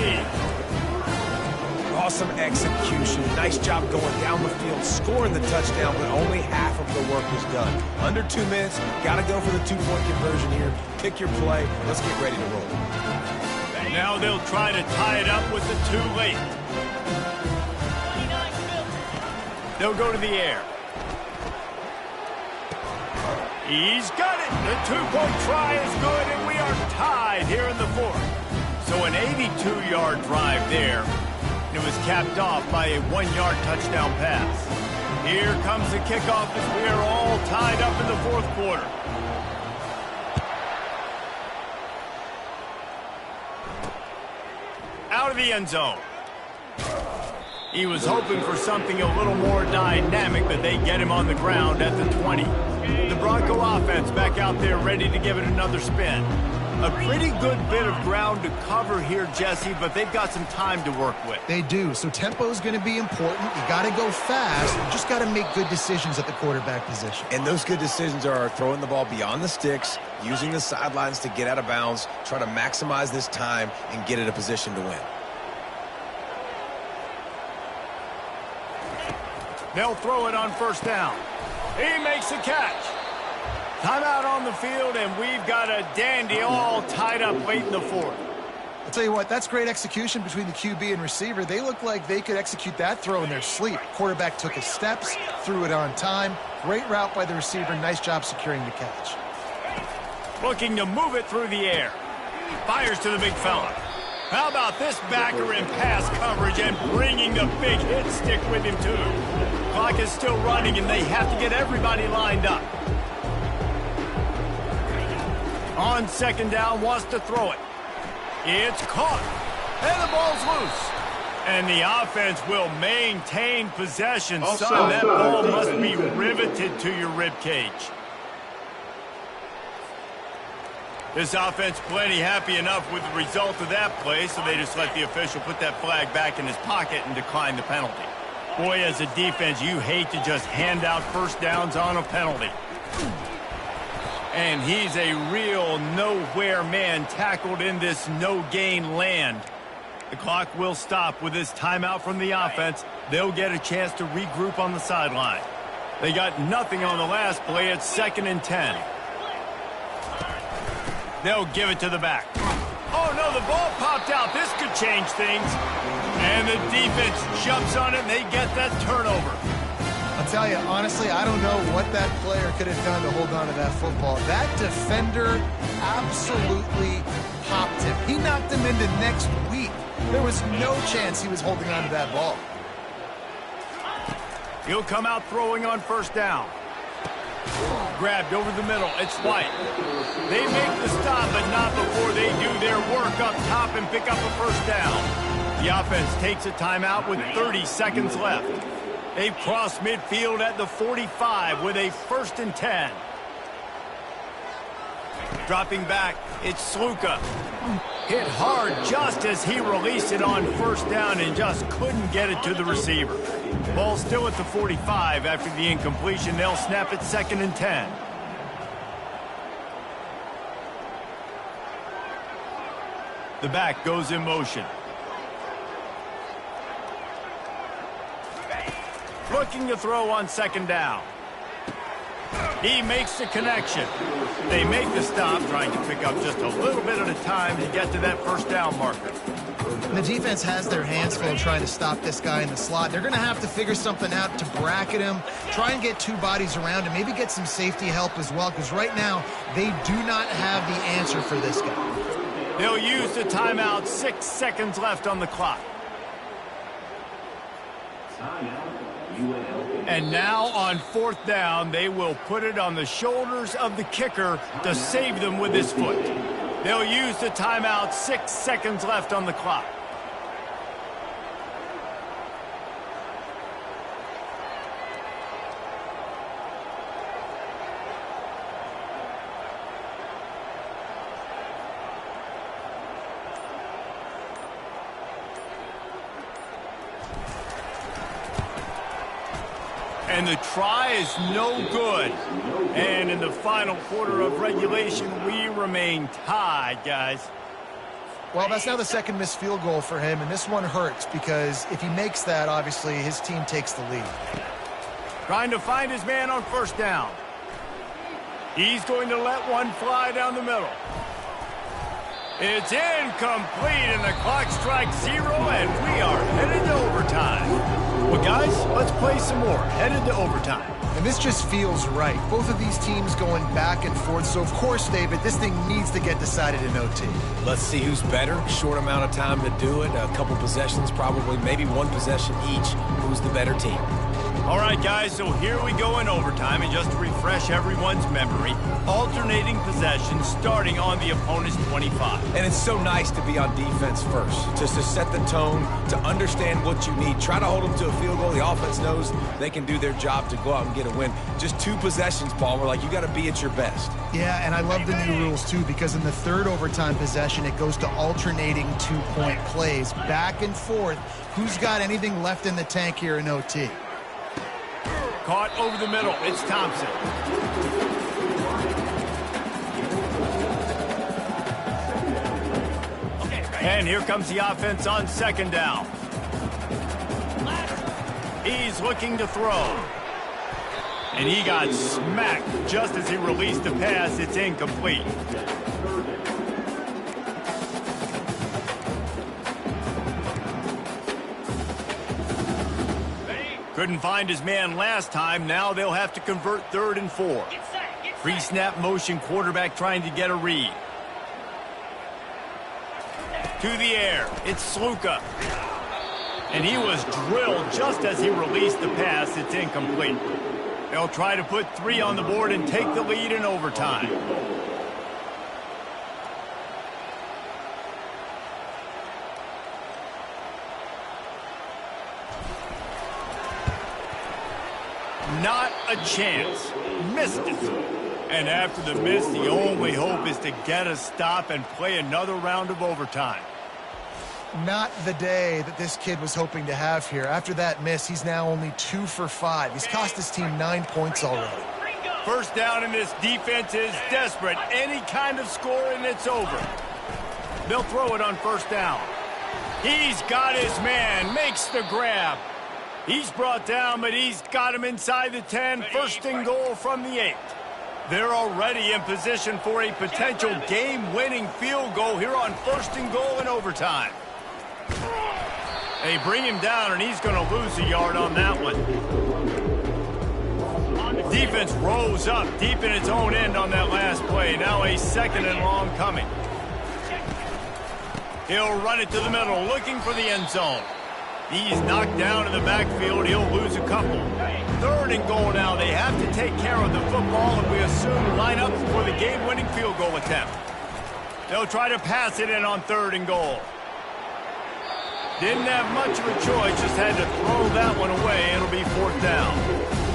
Awesome execution. Nice job going down the field, scoring the touchdown, but only half of the work was done. Under 2 minutes, got to go for the 2-point conversion here. Pick your play. Let's get ready to roll. Now they'll try to tie it up with the too late. They'll go to the air. He's got it. The 2-point try is good, and we are tied here in the fourth. So an 82-yard drive there. It was capped off by a 1-yard touchdown pass. Here comes the kickoff as we are all tied up in the fourth quarter. Out of the end zone. He was hoping for something a little more dynamic, but they get him on the ground at the 20. The Bronco offense back out there ready to give it another spin. A pretty good bit of ground to cover here, Jesse, but they've got some time to work with. They do, so tempo is going to be important. You got to go fast. You just got to make good decisions at the quarterback position. And those good decisions are throwing the ball beyond the sticks, using the sidelines to get out of bounds, try to maximize this time and get in a position to win. They'll throw it on first down. He makes the catch. Timeout on the field, and we've got a dandy all tied up late in the fourth. I'll tell you what, that's great execution between the QB and receiver. They look like they could execute that throw in their sleep. Quarterback took his steps, threw it on time. Great route by the receiver. Nice job securing the catch. Looking to move it through the air. Fires to the big fella. How about this backer in pass coverage and bringing the big hit stick with him, too. Clock is still running, and they have to get everybody lined up. On second down, wants to throw it. It's caught, and the ball's loose. And the offense will maintain possession. Son, that ball must be riveted to your ribcage. This offense plenty happy enough with the result of that play, so they just let the official put that flag back in his pocket and decline the penalty. Boy, as a defense, you hate to just hand out first downs on a penalty. And he's a real nowhere man tackled in this no-gain land. The clock will stop with this timeout from the offense. They'll get a chance to regroup on the sideline. They got nothing on the last play. It's 2nd and 10. They'll give it to the back. Oh, no, the ball popped out. This could change things. And the defense jumps on it, and they get that turnover. I'll tell you, honestly, I don't know what that player could have done to hold on to that football. That defender absolutely popped him. He knocked him into next week. There was no chance he was holding on to that ball. He'll come out throwing on first down. Grabbed over the middle. It's White. They make the stop, but not before they do their work up top and pick up a first down. The offense takes a timeout with 30 seconds left. They've crossed midfield at the 45 with a 1st and 10. Dropping back, it's Sluka. Hit hard just as he released it on 1st down and just couldn't get it to the receiver. Ball still at the 45 after the incompletion. They'll snap it 2nd and 10. The back goes in motion. Looking to throw on 2nd down. He makes the connection. They make the stop, trying to pick up just a little bit at a time to get to that 1st down marker. The defense has their hands full trying to stop this guy in the slot. They're going to have to figure something out to bracket him, try and get 2 bodies around him, maybe get some safety help as well, because right now they do not have the answer for this guy. They'll use the timeout. 6 seconds left on the clock. And now on 4th down, they will put it on the shoulders of the kicker to save them with his foot. They'll use the timeout. 6 seconds left on the clock. And the try is no good. And in the final quarter of regulation, we remain tied, guys. Well, that's now the 2nd missed field goal for him, and this one hurts because if he makes that, obviously, his team takes the lead. Trying to find his man on 1st down. He's going to let one fly down the middle. It's incomplete, and the clock strikes 0, and we are headed to overtime. Well, guys, let's play some more. Headed to overtime. And this just feels right. Both of these teams going back and forth. So, of course, David, this thing needs to get decided in OT. Let's see who's better. Short amount of time to do it. A couple possessions, probably maybe 1 possession each. Who's the better team? All right, guys, so here we go in overtime. And just to refresh everyone's memory, alternating possessions starting on the opponent's 25. And it's so nice to be on defense first, just to set the tone, to understand what you need. Try to hold them to a field goal. The offense knows they can do their job to go out and get a win. Just 2 possessions, Paul. We're like, you got to be at your best. Yeah, and I love the new rules, too, because in the 3rd overtime possession, it goes to alternating 2-point plays, back and forth. Who's got anything left in the tank here in OT? Caught over the middle. It's Thompson. And here comes the offense on 2nd down. He's looking to throw. And he got smacked just as he released the pass. It's incomplete. Couldn't find his man last time. Now they'll have to convert 3rd and 4. Pre-snap motion, quarterback trying to get a read. To the air, it's Sluka. And he was drilled just as he released the pass. It's incomplete. They'll try to put 3 on the board and take the lead in overtime. Not a chance. Missed it. And after the miss, the only hope is to get a stop and play another round of overtime. Not the day that this kid was hoping to have here. After that miss, he's now only 2 for 5. He's cost his team 9 points already. 1st down, and this defense is desperate. Any kind of score, and it's over. They'll throw it on 1st down. He's got his man. Makes the grab. He's brought down, but he's got him inside the 10. 1st and goal from the 8. They're already in position for a potential game-winning field goal here on 1st and goal in overtime. They bring him down, and he's going to lose a yard on that one. Defense rose up deep in its own end on that last play. Now a 2nd and long coming. He'll run it to the middle, looking for the end zone. He's knocked down in the backfield. He'll lose a couple. 3rd and goal now. They have to take care of the football, and we assume line up for the game-winning field goal attempt. They'll try to pass it in on 3rd and goal. Didn't have much of a choice, just had to throw that one away. It'll be 4th down.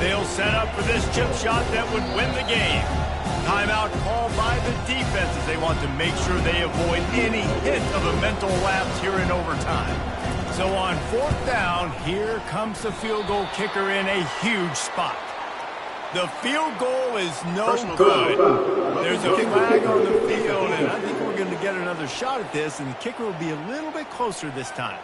They'll set up for this chip shot that would win the game. Timeout called by the defense as they want to make sure they avoid any hint of a mental lapse here in overtime. So on 4th down, here comes the field goal kicker in a huge spot. The field goal is no good. There's a flag on the field, and I think we're going to get another shot at this, and the kicker will be a little bit closer this time.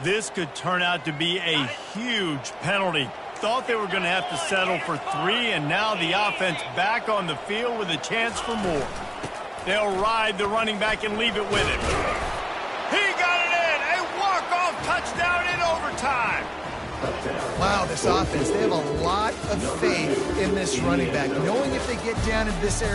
This could turn out to be a huge penalty. Thought they were going to have to settle for 3, and now the offense back on the field with a chance for more. They'll ride the running back and leave it with him. He got it in! A walk-off touchdown in overtime! Wow, this offense, they have a lot of faith in this running back, knowing if they get down in this area